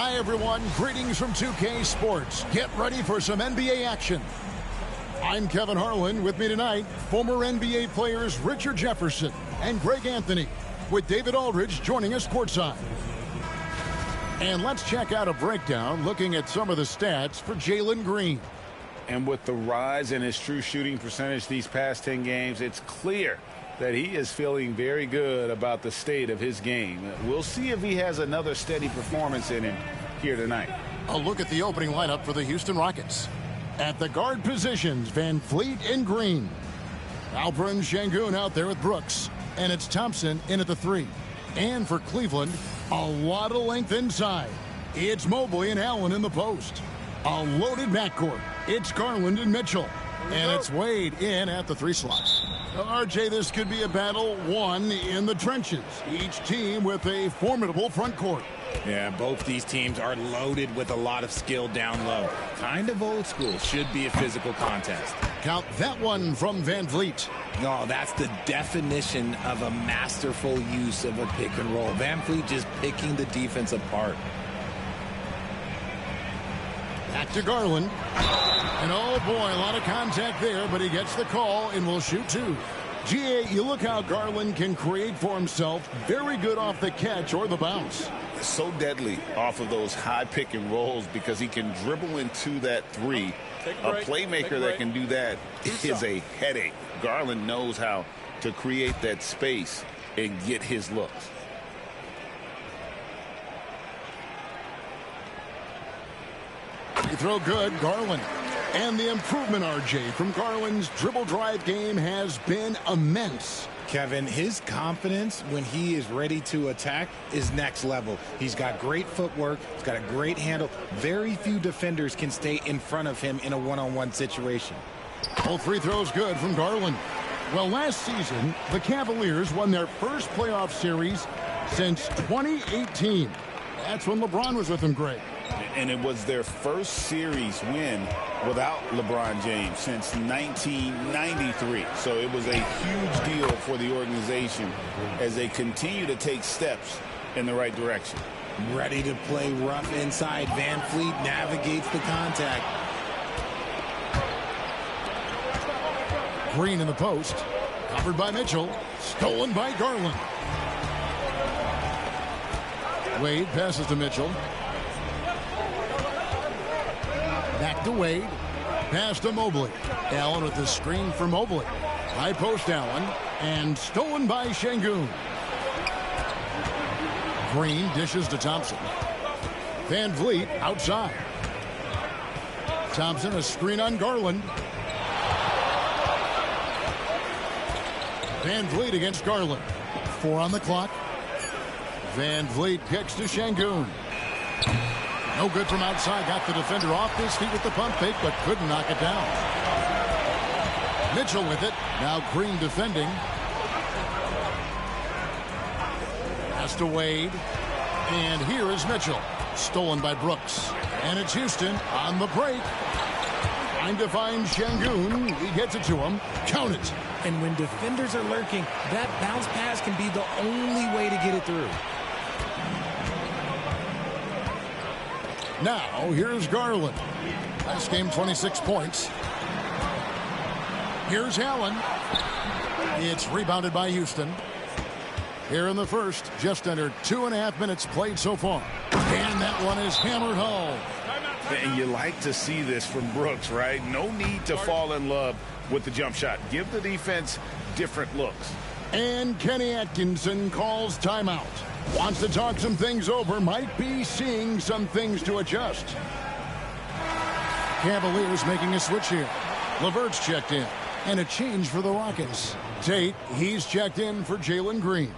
Hi, everyone. Greetings from 2K Sports. Get ready for some NBA action. I'm Kevin Harlan. With me tonight, former NBA players Richard Jefferson and Greg Anthony, with David Aldridge joining us courtside. And let's check out a breakdown looking at some of the stats for Jalen Green. And with the rise in his true shooting percentage these past 10 games, it's clear that he is feeling very good about the state of his game. We'll see if he has another steady performance in him here tonight. A look at the opening lineup for the Houston Rockets. At the guard positions, Van Fleet and Green. Alperen Sengun out there with Brooks. And it's Thompson in at the 3. And for Cleveland, a lot of length inside. It's Mobley and Allen in the post. A loaded backcourt. It's Garland and Mitchell. And it's Wade in at the 3 slot. RJ, this could be a battle won in the trenches. Each team with a formidable front court. Yeah, both these teams are loaded with a lot of skill down low. Kind of old school. Should be a physical contest. Count that one from Van Vliet. Oh, that's the definition of a masterful use of a pick and roll. Van Vliet just picking the defense apart. Back to Garland. And oh boy, a lot of contact there, but he gets the call and will shoot 2. GA, you look how Garland can create for himself. Very good off the catch or the bounce. So deadly off of those high pick and rolls because he can dribble into that 3. A playmaker that can do that is a headache. Garland knows how to create that space and get his looks. Free throw good, Garland. And the improvement, RJ, from Garland's dribble drive game has been immense. Kevin, his confidence when he is ready to attack is next level. He's got great footwork. He's got a great handle. Very few defenders can stay in front of him in a one-on-one situation. Both free throws good from Garland. Well, last season, the Cavaliers won their first playoff series since 2018. That's when LeBron was with them, Greg. And it was their first series win without LeBron James since 1993. So it was a huge deal for the organization as they continue to take steps in the right direction. Ready to play rough inside. Van Fleet navigates the contact. Green in the post. Covered by Mitchell. Stolen by Garland. Wade passes to Mitchell. Back to Wade. Pass to Mobley. Allen with the screen for Mobley. High post Allen. And stolen by Sengun. Green dishes to Thompson. Van Vliet outside. Thompson a screen on Garland. Van Vliet against Garland. 4 on the clock. Van Vliet kicks to Sengun. No good from outside. Got the defender off his feet with the pump fake, but couldn't knock it down. Mitchell with it. Now Green defending. Pass to Wade. And here is Mitchell. Stolen by Brooks. And it's Houston on the break. Trying to find Sengun. He gets it to him. Count it. And when defenders are lurking, that bounce pass can be the only way to get it through. Now, here's Garland. Last game, 26 points. Here's Allen. It's rebounded by Houston. Here in the first, just under 2.5 minutes played so far. And that one is hammered home. And you like to see this from Brooks, right? No need to fall in love with the jump shot. Give the defense different looks. And Kenny Atkinson calls timeout. Wants to talk some things over. Might be seeing some things to adjust. Cavaliers making a switch here. LeVert's checked in. And a change for the Rockets. Tate, he's checked in for Jalen Green.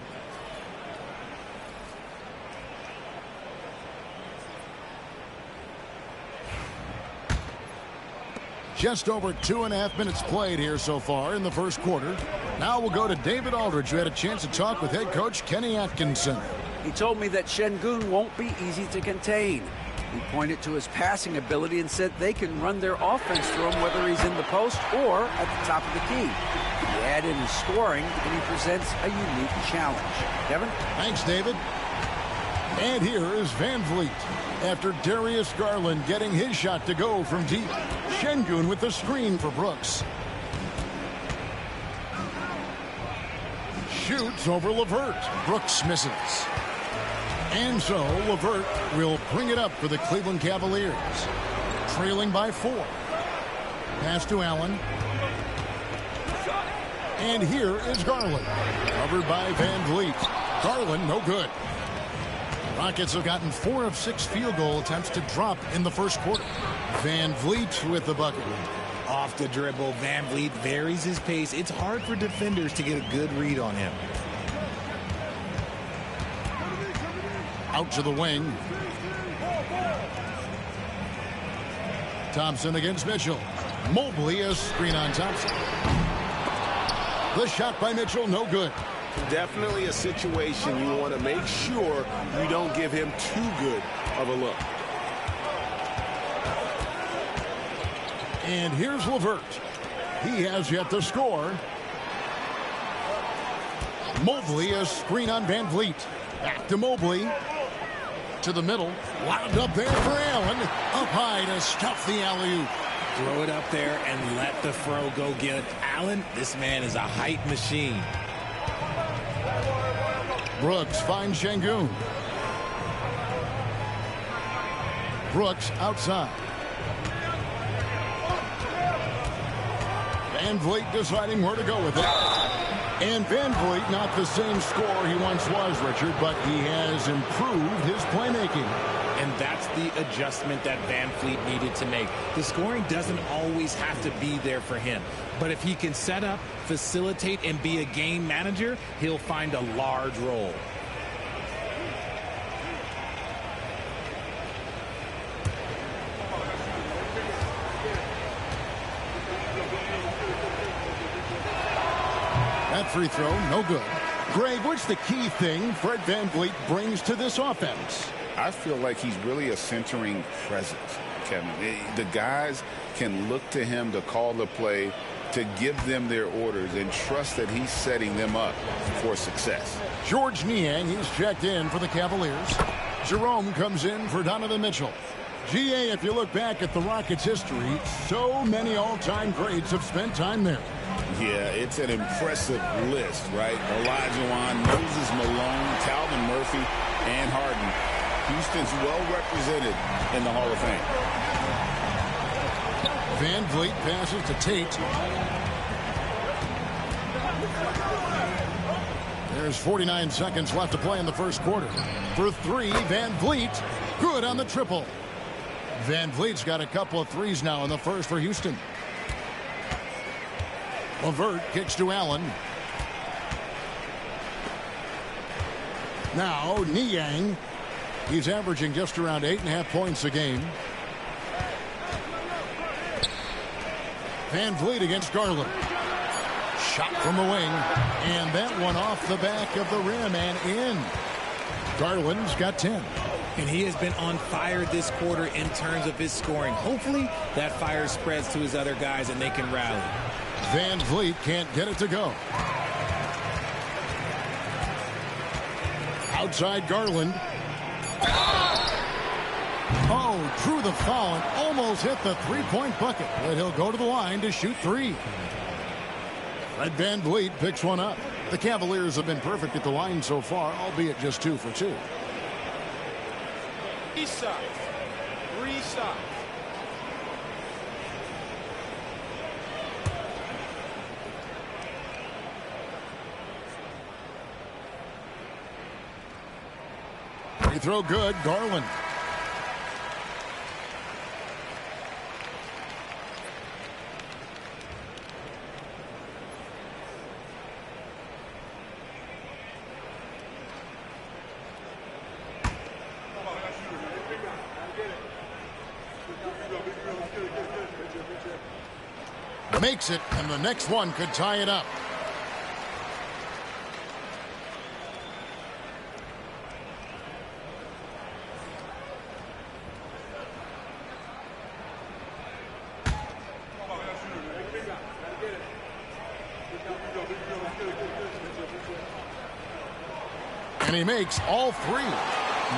Just over 2.5 minutes played here so far in the first quarter. Now we'll go to David Aldridge, who had a chance to talk with head coach Kenny Atkinson. He told me that Sengun won't be easy to contain. He pointed to his passing ability and said they can run their offense through him whether he's in the post or at the top of the key. He added his scoring, and he presents a unique challenge. Kevin? Thanks, David. And here is Van Vliet. after Darius Garland getting his shot to go from deep. Şengün with the screen for Brooks. Shoots over LeVert. Brooks misses. And so LeVert will bring it up for the Cleveland Cavaliers. Trailing by 4. Pass to Allen. And here is Garland. Covered by Van Vliet. Garland, no good. Rockets have gotten 4 of 6 field goal attempts to drop in the first quarter. Van Vliet with the bucket. Off the dribble, Van Vliet varies his pace. It's hard for defenders to get a good read on him. Out to the wing. Thompson against Mitchell. Mobley a screen on Thompson. The shot by Mitchell, no good. Definitely a situation you want to make sure you don't give him too good of a look. And here's LeVert. He has yet to score. Mobley a screen on Van Vliet. Back to Mobley. To the middle. Wound up there for Allen. Up high to stuff the alley-oop. Throw it up there and let the throw go get it. Allen, this man is a height machine. Brooks finds Şengün. Brooks outside. Van Vliet deciding where to go with it. And Van Vliet, not the same scorer he once was, Richard, but he has improved his playmaking. And that's the adjustment that Van Vliet needed to make. The scoring doesn't always have to be there for him. But if he can set up, facilitate, and be a game manager, he'll find a large role. That free throw, no good. Greg, what's the key thing Fred Van Vliet brings to this offense? I feel like he's really a centering presence, Kevin. The guys can look to him to call the play, to give them their orders, and trust that he's setting them up for success. George Niang, he's checked in for the Cavaliers. Jerome comes in for Donovan Mitchell. GA, if you look back at the Rockets' history, so many all-time greats have spent time there. Yeah, it's an impressive list, right? Olajuwon, Moses Malone, Calvin Murphy, and Harden. Houston's well represented in the Hall of Fame. Van Vliet passes to Tate. There's 49 seconds left to play in the first quarter. For 3, Van Vliet, good on the triple. Van Vliet's got a couple of threes now in the first for Houston. LeVert kicks to Allen. Now Niang. He's averaging just around 8.5 points a game. Van Vliet against Garland. Shot from the wing. And that one off the back of the rim and in. Garland's got 10. And he has been on fire this quarter in terms of his scoring. Hopefully that fire spreads to his other guys and they can rally. Van Vliet can't get it to go. Outside Garland. Oh, drew the foul and almost hit the three-point bucket. But he'll go to the line to shoot 3. Fred Van Vliet picks one up. The Cavaliers have been perfect at the line so far, albeit just 2 for 2. 3 shots. 3 shots. Free throw good. Garland. Makes it, and the next one could tie it up. And he makes all 3.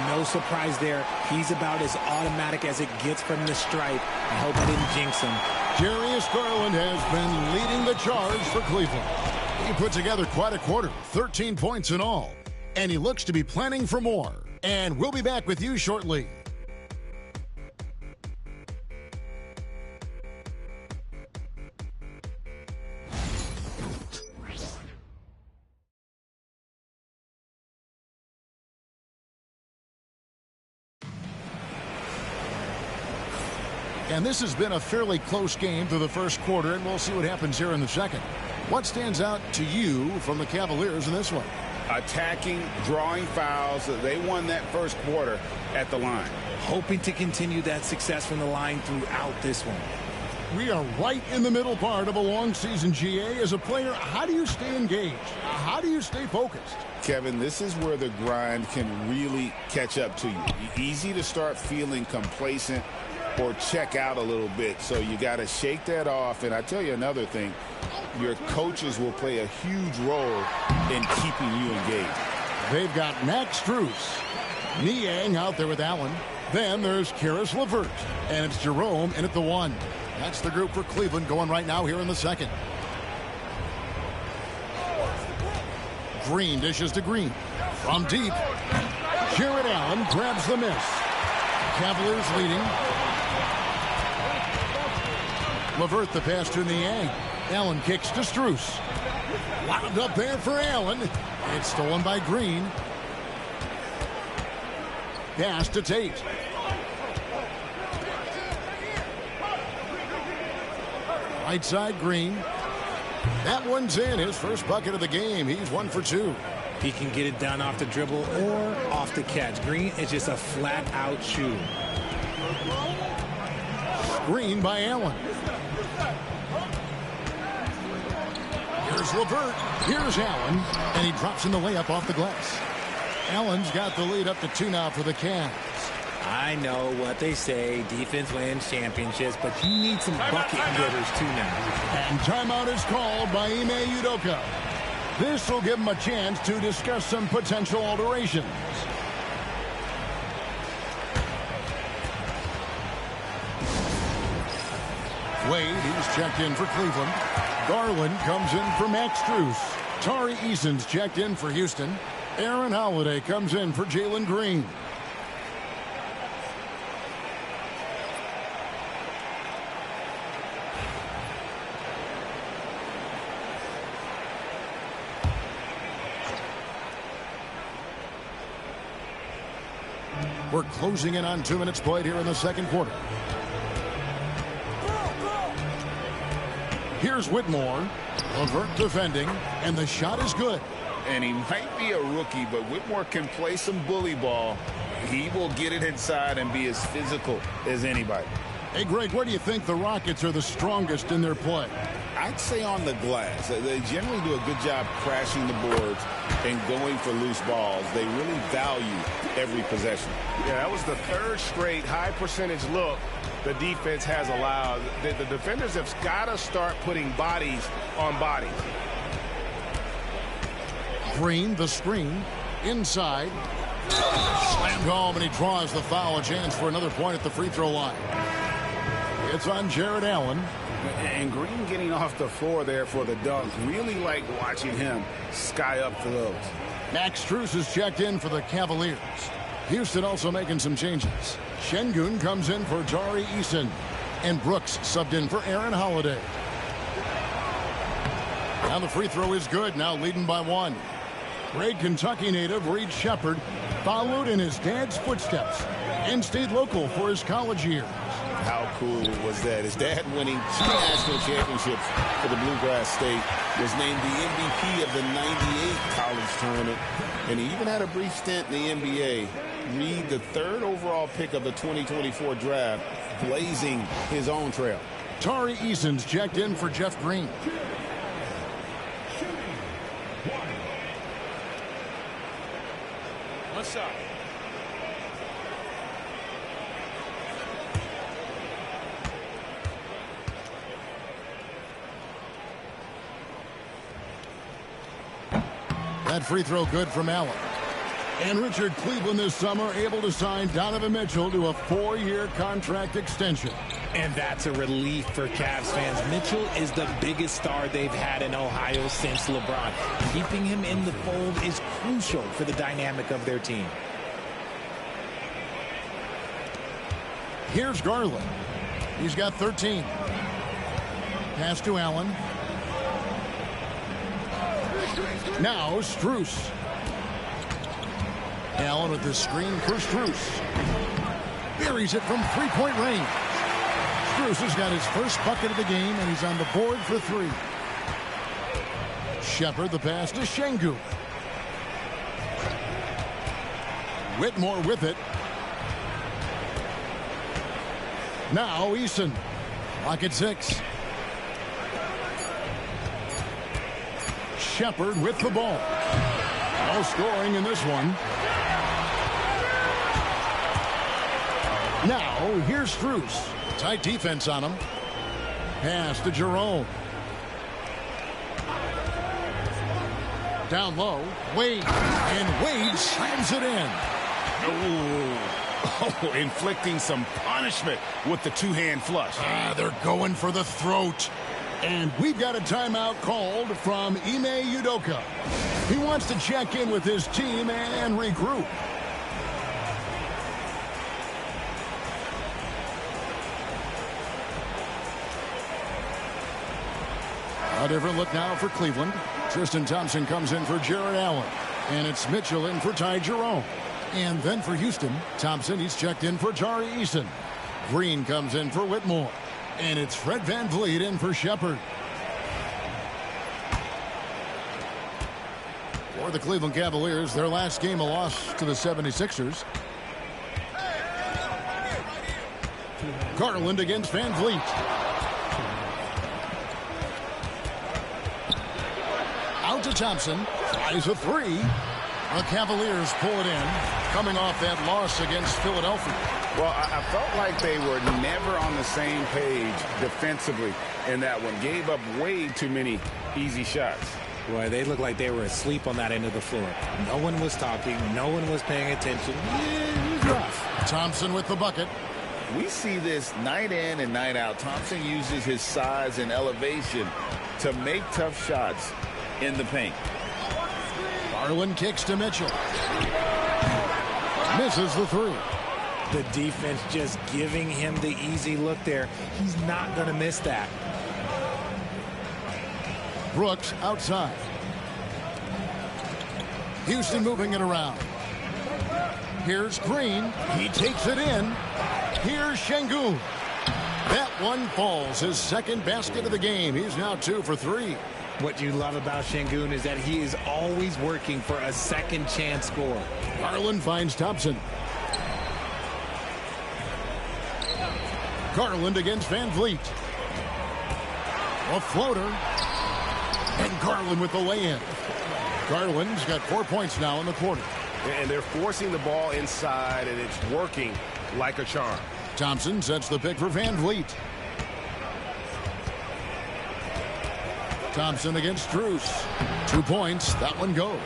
No surprise there. He's about as automatic as it gets from the stripe. I hope I didn't jinx him. Darius Garland has been leading the charge for Cleveland. He put together quite a quarter, 13 points in all. And he looks to be planning for more. And we'll be back with you shortly. And this has been a fairly close game through the first quarter, and we'll see what happens here in the second. What stands out to you from the Cavaliers in this one? Attacking, drawing fouls. They won that first quarter at the line. Hoping to continue that success from the line throughout this one. We are right in the middle part of a long season, GA. As a player, how do you stay engaged? How do you stay focused? Kevin, this is where the grind can really catch up to you. Easy to start feeling complacent or check out a little bit. So you got to shake that off. And I tell you another thing, your coaches will play a huge role in keeping you engaged. They've got Max Strus, Niang out there with Allen. Then there's Karis LeVert, and it's Jerome in at the 1. That's the group for Cleveland going right now here in the second. Green dishes to Green. From deep, Jared Allen grabs the miss. Cavaliers leading. LeVert the pass to Niang. Allen kicks to Strus. Wound up there for Allen. It's stolen by Green. Pass to Tate. Right side Green. That one's in. His first bucket of the game. He's 1 for 2. He can get it down off the dribble or off the catch. Green is just a flat-out shooter. Screen by Allen. Here's LeVert. Here's Allen. And he drops in the layup off the glass. Allen's got the lead up to 2 now for the Cavs. I know what they say, defense wins championships, but you need some bucket getters too now. And timeout is called by Ime Udoka. This will give him a chance to discuss some potential alterations. Wade, he's checked in for Cleveland. Garland comes in for Max Strus. Tari Eason's checked in for Houston. Aaron Holiday comes in for Jalen Green. We're closing in on 2 minutes played here in the second quarter. Here's Whitmore. LeVert defending, and the shot is good. And he might be a rookie, but Whitmore can play some bully ball. He will get it inside and be as physical as anybody. Hey, Greg, where do you think the Rockets are the strongest in their play? I'd say on the glass. They generally do a good job crashing the boards and going for loose balls. They really value every possession. Yeah, that was the 3rd straight high percentage look the defense has allowed. The defenders have got to start putting bodies on bodies. Green, the screen, inside. Slammed home, and he draws the foul. A chance for another point at the free throw line. It's on Jared Allen. And Green getting off the floor there for the dunk. Really like watching him sky up for those. Max Strus is checked in for the Cavaliers. Houston also making some changes. Şengün comes in for Tari Eason. And Brooks subbed in for Aaron Holiday. Now the free throw is good, now leading by 1. Great Kentucky native Reed Shepard followed in his dad's footsteps and stayed local for his college years. How cool was that? His dad winning 2 national championships for the Bluegrass State, was named the MVP of the '98 college tournament, and he even had a brief stint in the NBA. Reed, the 3rd overall pick of the 2024 draft, blazing his own trail. Tari Eason's checked in for Jeff Green. What's up? That free throw good from Allen. And Richard, Cleveland this summer able to sign Donovan Mitchell to a 4-year contract extension. And that's a relief for Cavs fans. Mitchell is the biggest star they've had in Ohio since LeBron. Keeping him in the fold is crucial for the dynamic of their team. Here's Garland. He's got 13. Pass to Allen. Now Strus. Allen with the screen for Strus. Buries it from three-point range. Strus has got his first bucket of the game, and he's on the board for 3. Shepard the pass to Şengün. Whitmore with it. Now Eason. Rocket 6. Shepard with the ball. No scoring in this one. Now here's Strus. Tight defense on him. Pass to Jerome. Down low. Wade. And Wade slams it in. Oh, inflicting some punishment with the two-hand flush. They're going for the throat. And we've got a timeout called from Ime Udoka. He wants to check in with his team and regroup. A different look now for Cleveland. Tristan Thompson comes in for Jared Allen. And it's Mitchell in for Ty Jerome. And then for Houston, Thompson, he's checked in for Tari Eason. Green comes in for Whitmore. And it's Fred VanVleet in for Shepard. For the Cleveland Cavaliers, their last game a loss to the 76ers. Garland against VanVleet. Out to Thompson. Tries a 3. The Cavaliers pull it in, coming off that loss against Philadelphia. Well, I felt like they were never on the same page defensively in that one. Gave up way too many easy shots. Boy, they looked like they were asleep on that end of the floor. No one was talking. No one was paying attention. It was rough. Thompson with the bucket. We see this night in and night out. Thompson uses his size and elevation to make tough shots in the paint. Garland kicks to Mitchell. Misses the 3. The defense just giving him the easy look there. He's not going to miss that. Brooks outside. Houston moving it around. Here's Green. He takes it in. Here's Şengün. That one falls. His second basket of the game. He's now 2 for 3. What you love about Şengün is that he is always working for a second chance score. Garland finds Thompson. Garland against VanVleet. A floater. And Garland with the lay-in. Garland's got 4 points now in the quarter. And they're forcing the ball inside, and it's working like a charm. Thompson sets the pick for VanVleet. Thompson against Strus. 2 points. That one goes.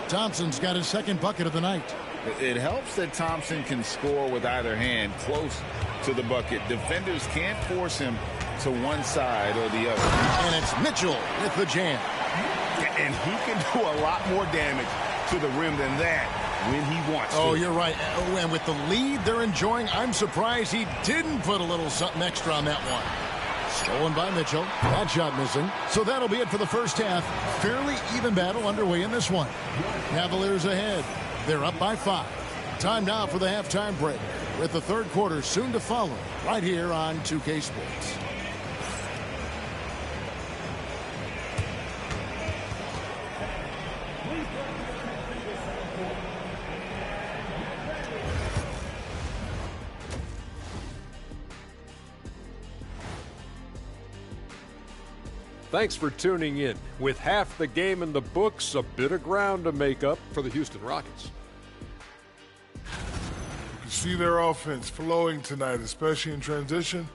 Thompson's got his second bucket of the night. It helps that Thompson can score with either hand close to the bucket. Defenders can't force him to one side or the other. And it's Mitchell with the jam. And he can do a lot more damage to the rim than that when he wants to. Oh, you're right. Oh, and with the lead they're enjoying, I'm surprised he didn't put a little something extra on that one. Stolen by Mitchell. That shot missing. So that'll be it for the first half. Fairly even battle underway in this one. Cavaliers ahead. They're up by 5. Time now for the halftime break, with the third quarter soon to follow right here on 2K Sports. Thanks for tuning in. With half the game in the books, a bit of ground to make up for the Houston Rockets. You see their offense flowing tonight, especially in transition.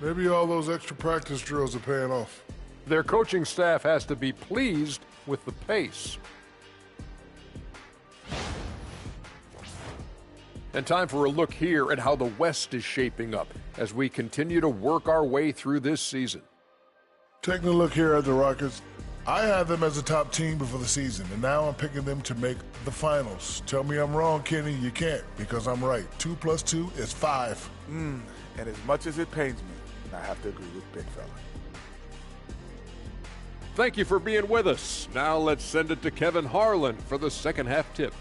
Maybe all those extra practice drills are paying off. Their coaching staff has to be pleased with the pace. And time for a look here at how the West is shaping up as we continue to work our way through this season. Taking a look here at the Rockets, I had them as a top team before the season, and now I'm picking them to make the finals. Tell me I'm wrong, Kenny. You can't, because I'm right. 2 + 2 is 5. And as much as it pains me, I have to agree with Big Fella. Thank you for being with us. Now let's send it to Kevin Harlan for the second half tip.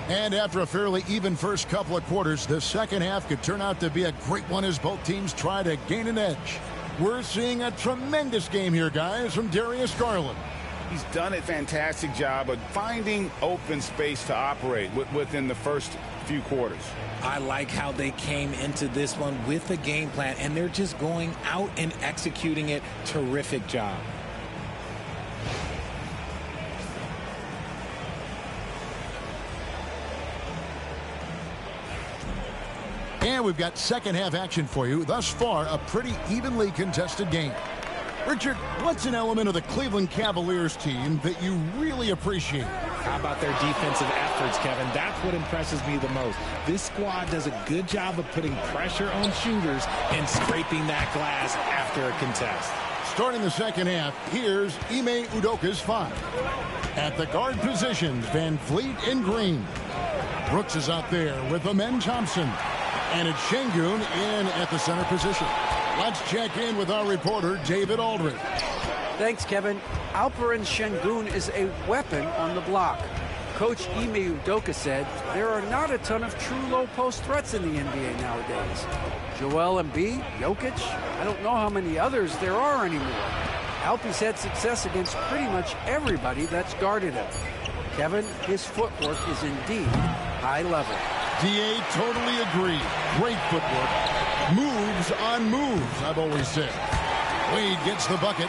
And after a fairly even first couple of quarters, the second half could turn out to be a great one as both teams try to gain an edge. We're seeing a tremendous game here, guys, from Darius Garland. He's done a fantastic job of finding open space to operate within the first few quarters. I like how they came into this one with a game plan, and they're just going out and executing it. Terrific job. And we've got second half action for you. Thus far, a pretty evenly contested game. Richard, what's an element of the Cleveland Cavaliers team that you really appreciate? How about their defensive efforts, Kevin? That's what impresses me the most. This squad does a good job of putting pressure on shooters and scraping that glass after a contest. Starting the second half, here's Ime Udoka's 5. At the guard positions, Van Fleet and Green. Brooks is out there with Amen Thompson. And it's Şengün in at the center position. Let's check in with our reporter, David Aldridge. Thanks, Kevin. Alperen Şengün is a weapon on the block. Coach Ime Udoka said there are not a ton of true low-post threats in the NBA nowadays. Joel Embiid, Jokic, I don't know how many others there are anymore. Alpe's had success against pretty much everybody that's guarded him. Kevin, his footwork is indeed high level. DA totally agree. Great footwork. Moves on moves, I've always said. Wade gets the bucket.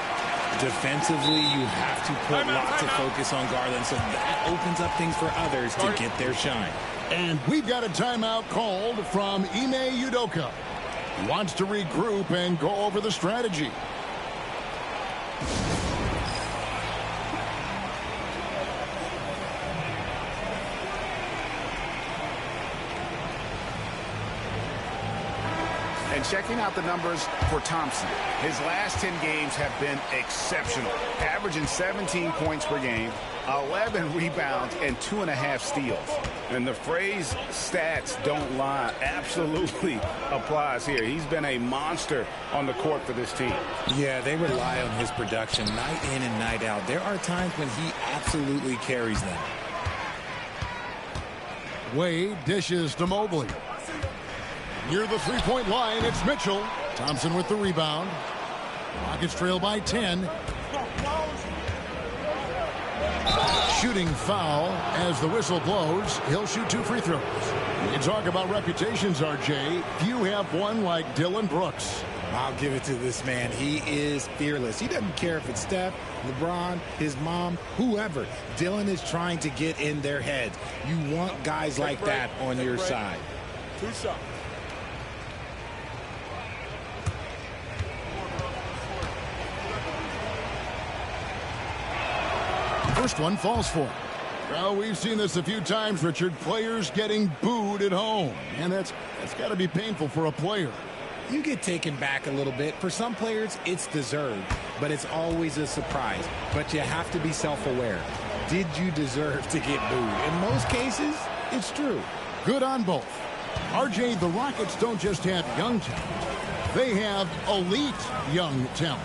Defensively, you have to put lots of focus on Garland, so that opens up things for others to get their shine. And we've got a timeout called from Ime Udoka. He wants to regroup and go over the strategy. And checking out the numbers for Thompson. His last 10 games have been exceptional, averaging 17 points per game, 11 rebounds, and 2.5 steals. And the phrase stats don't lie absolutely applies here. He's been a monster on the court for this team. Yeah, they rely on his production night in and night out. There are times when he absolutely carries them. Wade dishes to Mobley. Near the three-point line, it's Mitchell. Thompson with the rebound. Rockets trail by 10. Shooting foul as the whistle blows. He'll shoot 2 free throws. You talk about reputations, RJ. Few have one like Dylan Brooks. I'll give it to this man. He is fearless. He doesn't care if it's Steph, LeBron, his mom, whoever. Dylan is trying to get in their heads. You want guys like that on your side. 2 shots. First one falls for him. Well, we've seen this a few times, Richard. Players getting booed at home. And that's got to be painful for a player. You get taken back a little bit. For some players, it's deserved. But it's always a surprise. But you have to be self-aware. Did you deserve to get booed? In most cases, it's true. Good on both. RJ, the Rockets don't just have young talent. They have elite young talent.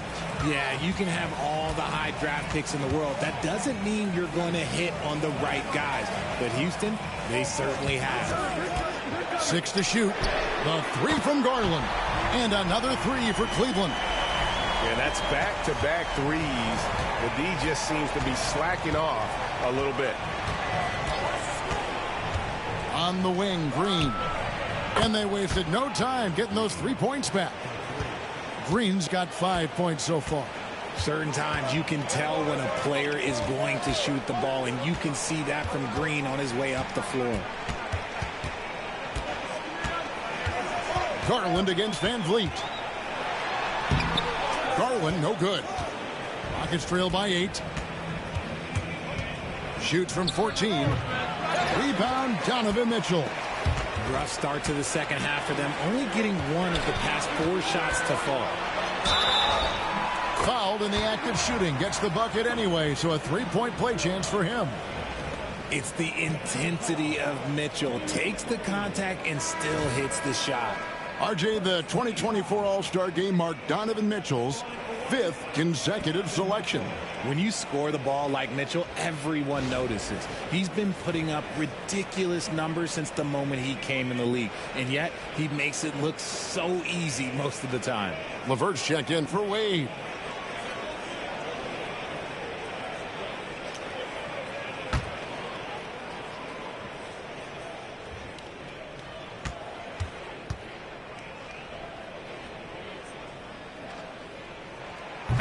Yeah, you can have all the high draft picks in the world. That doesn't mean you're going to hit on the right guys. But Houston, they certainly have. 6 to shoot. The 3 from Garland. And another 3 for Cleveland. Yeah, that's back-to-back threes. The D just seems to be slacking off a little bit. On the wing, Green. And they wasted no time getting those 3 points back. Green's got 5 points so far. Certain times you can tell when a player is going to shoot the ball, and you can see that from Green on his way up the floor. Garland against Van Vliet. Garland, no good. Rockets trail by 8. Shoots from 14. Rebound, Donovan Mitchell. Rough start to the second half for them, only getting one of the past 4 shots to fall. Fouled in the act of shooting. Gets the bucket anyway, so a 3-point play chance for him. It's the intensity of Mitchell. Takes the contact and still hits the shot. RJ, the 2024 All-Star Game marked Donovan Mitchell's 5th consecutive selection. When you score the ball like Mitchell, everyone notices. He's been putting up ridiculous numbers since the moment he came in the league, and yet he makes it look so easy most of the time. LeVert's checked in for Wade.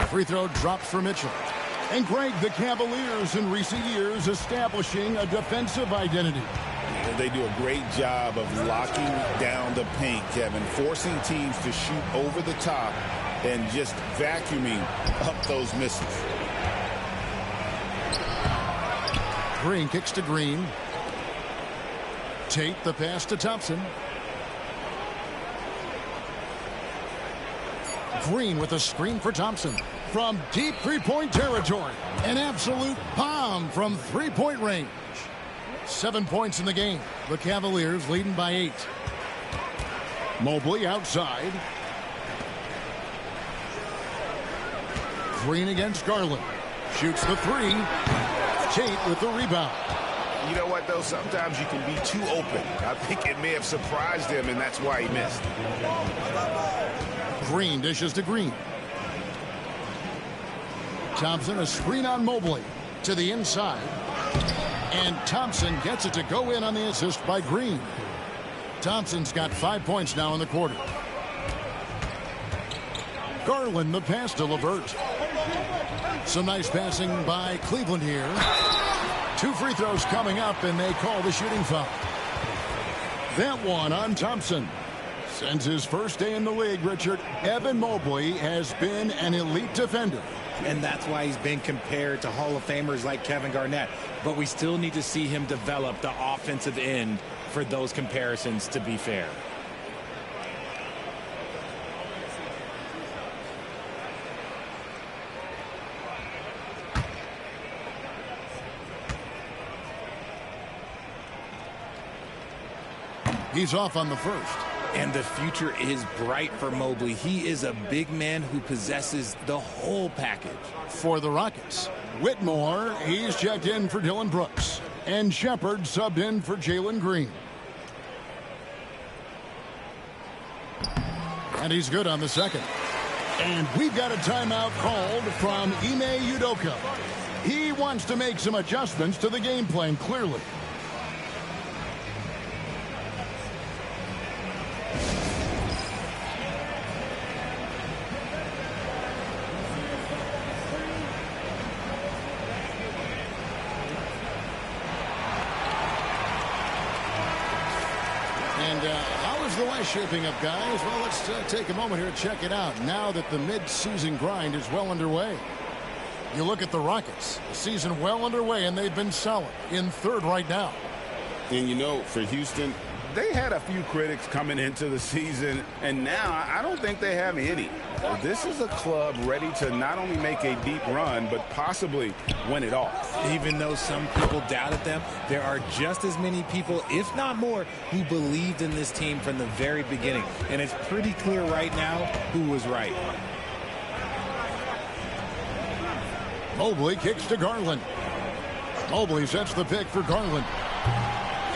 Free throw drops for Mitchell. And Greg, the Cavaliers in recent years establishing a defensive identity. They do a great job of locking down the paint, Kevin, forcing teams to shoot over the top and just vacuuming up those misses. Green kicks to Green. Tate the pass to Thompson. Green with a screen for Thompson. From deep three-point territory. An absolute bomb from three-point range. 7 points in the game. The Cavaliers leading by 8. Mobley outside. Green against Garland. Shoots the 3. Tate with the rebound. You know what, though? Sometimes you can be too open. I think it may have surprised him, and that's why he missed. Green dishes to Green. Thompson, a screen on Mobley to the inside. And Thompson gets it to go in on the assist by Green. Thompson's got 5 points now in the quarter. Garland the pass to LeVert. Some nice passing by Cleveland here. 2 free throws coming up, and they call the shooting foul. That one on Thompson. Since his first day in the league, Richard, Evan Mobley has been an elite defender. And that's why he's been compared to Hall of Famers like Kevin Garnett. But we still need to see him develop the offensive end for those comparisons to be fair. He's off on the first. And the future is bright for Mobley. He is a big man who possesses the whole package. For the Rockets, Whitmore, he's checked in for Dylan Brooks. And Shepard subbed in for Jalen Green. And he's good on the second. And we've got a timeout called from Ime Udoka. He wants to make some adjustments to the game plan, clearly. How is the West shaping up, guys? Well, let's take a moment here to check it out now that the mid-season grind is well underway. You look at the Rockets, the season well underway, and they've been solid in third right now. And you know, for Houston, they had a few critics coming into the season, and now I don't think they have any. This is a club ready to not only make a deep run, but possibly win it all. Even though some people doubted them, there are just as many people, if not more, who believed in this team from the very beginning. And it's pretty clear right now who was right. Mobley kicks to Garland. Mobley sets the pick for Garland.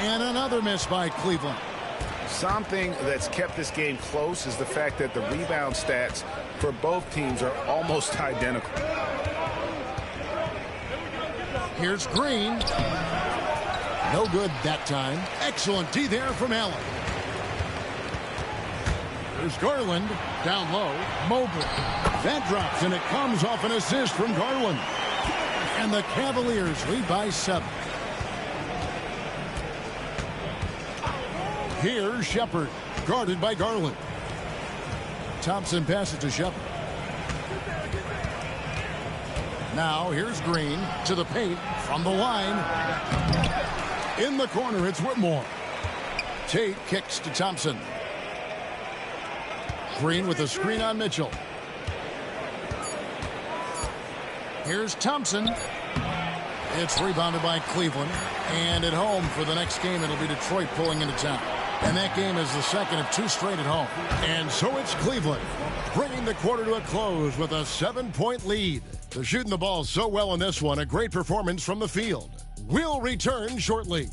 And another miss by Cleveland. Something that's kept this game close is the fact that the rebound stats for both teams are almost identical. Here's Green. No good that time. Excellent D there from Allen. There's Garland. Down low. Mobley. That drops, and it comes off an assist from Garland. And the Cavaliers lead by 7. Here's Shepard, guarded by Garland. Thompson passes to Shepard. Now here's Green to the paint from the line. In the corner, it's Whitmore. Tate kicks to Thompson. Green with a screen on Mitchell. Here's Thompson. It's rebounded by Cleveland. And at home for the next game, it'll be Detroit pulling into town. And that game is the second of 2 straight at home. And so it's Cleveland bringing the quarter to a close with a 7-point lead. They're shooting the ball so well in this one. A great performance from the field. We'll return shortly.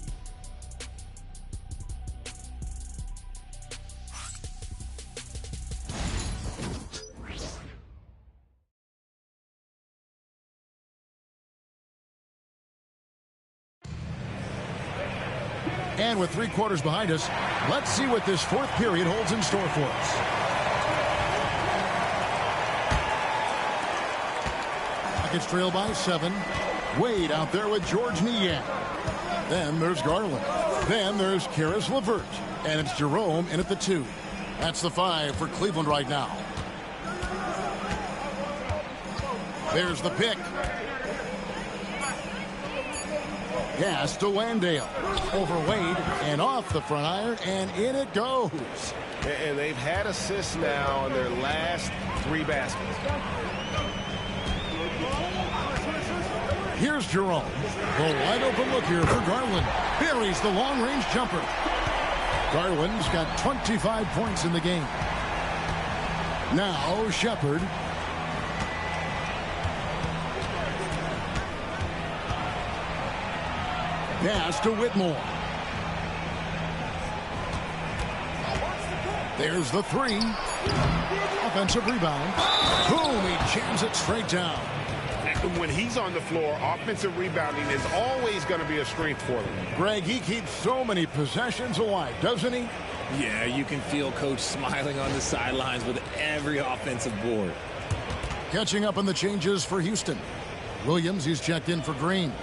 And with 3 quarters behind us, let's see what this 4th period holds in store for us. Rockets trail by 7. Wade out there with George Niang. Then there's Garland. Then there's Caris LeVert. And it's Jerome in at the 2. That's the 5 for Cleveland right now. There's the pick. Pass to Landale. Over Wade and off the front iron, and in it goes. And they've had assists now in their last 3 baskets. Here's Jerome. The wide open look here for Garland. Buries the long-range jumper. Garland's got 25 points in the game. Now Shepard. Pass to Whitmore. There's the 3. Offensive rebound. Boom, he jams it straight down. And when he's on the floor, offensive rebounding is always going to be a strength for them. Greg, he keeps so many possessions alive, doesn't he? Yeah, you can feel Coach smiling on the sidelines with every offensive board. Catching up on the changes for Houston. Williams, he's checked in for Green.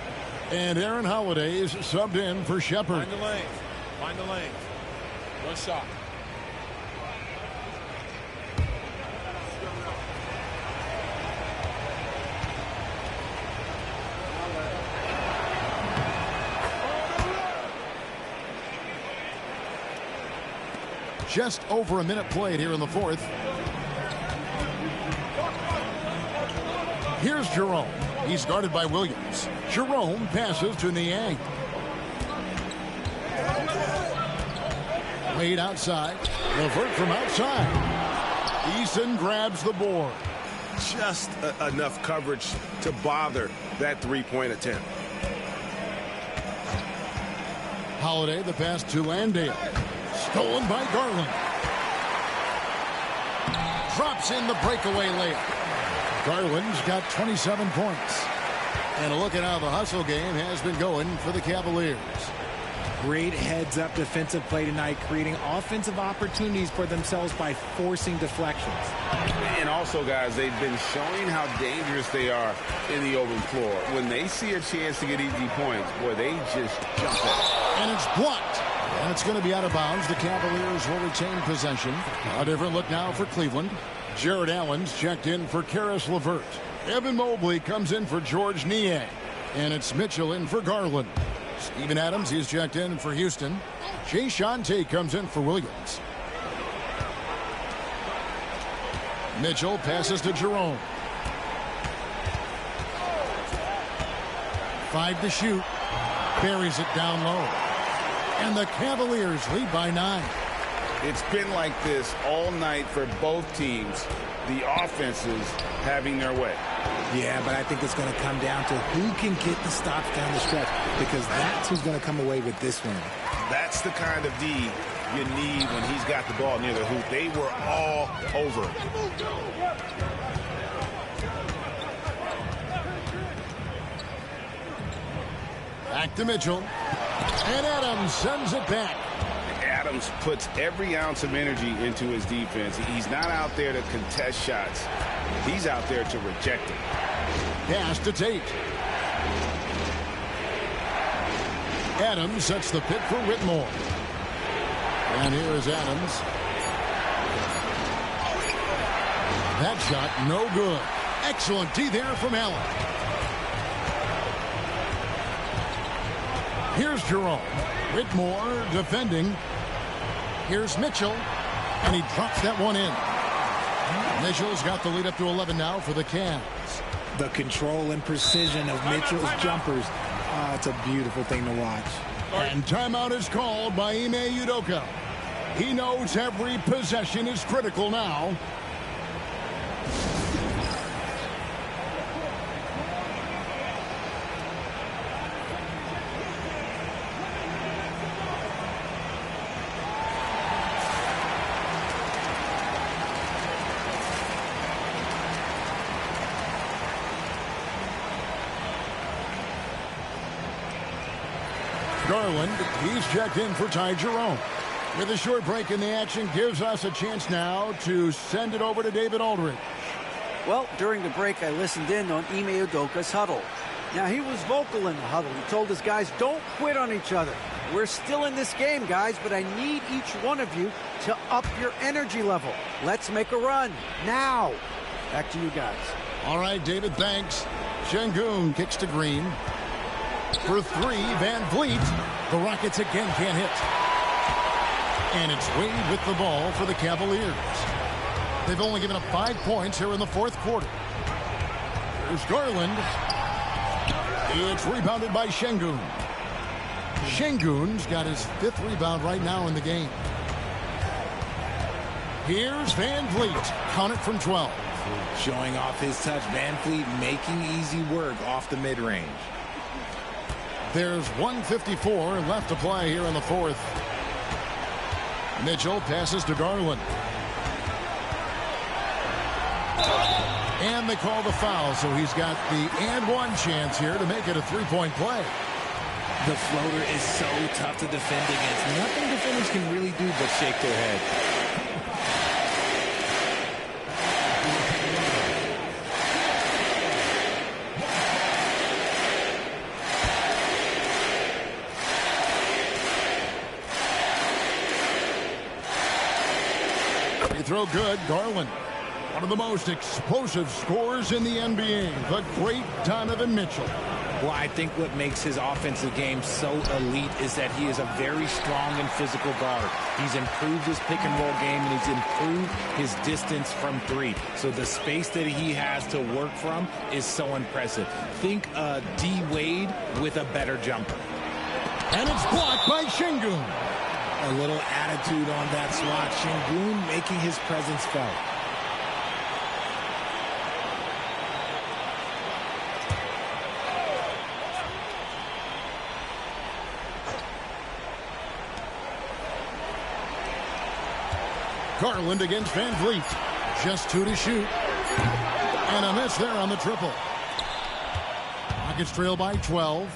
And Aaron Holiday is subbed in for Shepard. Find the lane. Find the lane. 1 shot. Just over a minute played here in the 4th. Here's Jerome. He's guarded by Williams. Jerome passes to Niang. Wade outside. LeVert from outside. Eason grabs the board. Just enough coverage to bother that 3-point attempt. Holiday, the pass to Landale. Stolen by Garland. Drops in the breakaway layup. Garland's got 27 points. And a look at how the hustle game has been going for the Cavaliers. Great heads-up defensive play tonight, creating offensive opportunities for themselves by forcing deflections. And also, guys, they've been showing how dangerous they are in the open floor. When they see a chance to get easy points, boy, they just jump at it. And it's blocked. And it's going to be out of bounds. The Cavaliers will retain possession. A different look now for Cleveland. Jared Allen's checked in for Caris LeVert. Evan Mobley comes in for George Niang. And it's Mitchell in for Garland. Steven Adams, he's checked in for Houston. Jae'Sean Tate comes in for Williams. Mitchell passes to Jerome. 5 to shoot. Buries it down low. And the Cavaliers lead by 9. It's been like this all night for both teams. The offenses having their way. Yeah, but I think it's going to come down to who can get the stops down the stretch, because that's who's going to come away with this one. That's the kind of D you need when he's got the ball near the hoop. They were all over it. Back to Mitchell. And Adams sends it back. Adams puts every ounce of energy into his defense. He's not out there to contest shots. He's out there to reject it. Pass to Tate. Adams sets the pick for Whitmore. And here is Adams. That shot, no good. Excellent D there from Allen. Here's Jerome. Whitmore defending. Here's Mitchell. And he drops that one in. Mitchell's got the lead up to 11 now for the Cavs. The control and precision of Mitchell's jumpers. Oh, it's a beautiful thing to watch. And timeout is called by Ime Udoka. He knows every possession is critical now. Garland, he's checked in for Ty Jerome. With a short break in the action, gives us a chance now to send it over to David Aldridge. Well, during the break, I listened in on Ime Udoka's huddle. Now, he was vocal in the huddle. He told his guys, don't quit on each other. We're still in this game, guys, but I need each one of you to up your energy level. Let's make a run now. Back to you guys. All right, David, thanks. Şengün kicks to Green. For three, Van Vliet. The Rockets again can't hit. And it's Wade with the ball for the Cavaliers. They've only given up 5 points here in the fourth quarter. Here's Garland. It's rebounded by Şengün. Şengün's got his 5th rebound right now in the game. Here's Van Vliet. Count it from 12. Showing off his touch. Van Vliet making easy work off the mid-range. There's 1:54 left to play here in the fourth. Mitchell passes to Garland. And they call the foul, so he's got the and one chance here to make it a three-point play. The floater is so tough to defend against. Nothing defenders can really do but shake their head. Throw good. Garland, one of the most explosive scorers in the NBA. The great Donovan Mitchell. Well, I think what makes his offensive game so elite is that he is a very strong and physical guard. He's improved his pick and roll game, and he's improved his distance from three. So the space that he has to work from is so impressive. Think D. Wade with a better jumper. And it's blocked by Şengün. A little attitude on that swat. Şengün making his presence felt. Garland against Van Vliet. Just 2 to shoot. And a miss there on the triple. Rockets trail by 12.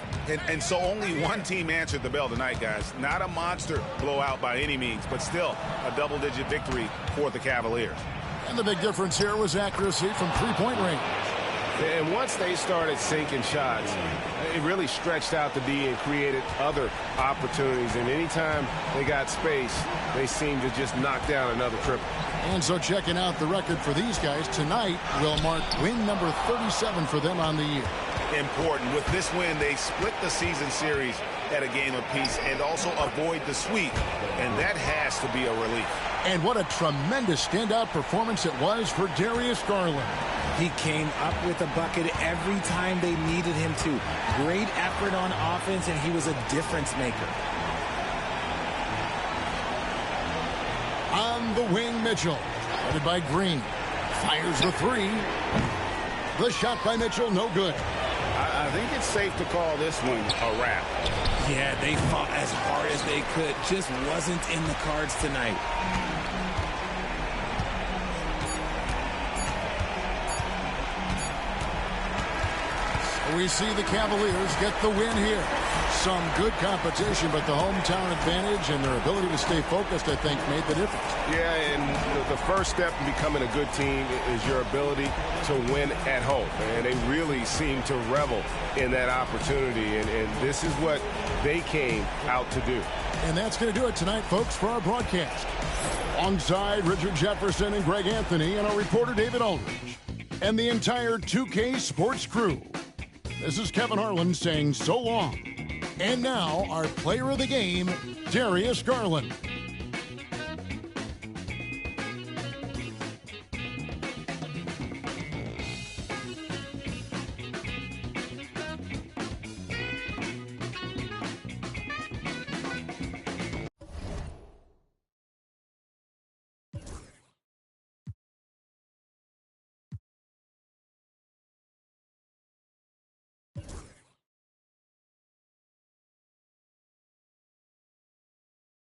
And so only one team answered the bell tonight, guys. Not a monster blowout by any means, but still a double-digit victory for the Cavaliers. And the big difference here was accuracy from three-point range. And once they started sinking shots, it really stretched out the D and created other opportunities. And anytime they got space, they seemed to just knock down another triple. And so checking out the record for these guys tonight will mark win number 37 for them on the year. Important. With this win, they split the season series at a game apiece and also avoid the sweep. And that has to be a relief. And what a tremendous standout performance it was for Darius Garland. He came up with a bucket every time they needed him to. Great effort on offense, and he was a difference maker. On the wing, Mitchell, headed by Green. Fires the three. The shot by Mitchell, no good. I think it's safe to call this one a wrap. Yeah, they fought as hard as they could. Just wasn't in the cards tonight. We see the Cavaliers get the win here. Some good competition, but the hometown advantage and their ability to stay focused, I think, made the difference. Yeah, and the first step in becoming a good team is your ability to win at home. And they really seem to revel in that opportunity. And this is what they came out to do. And that's going to do it tonight, folks, for our broadcast. Alongside Richard Jefferson and Greg Anthony and our reporter David Aldridge and the entire 2K Sports crew. This is Kevin Harlan saying so long. And now, our player of the game, Darius Garland.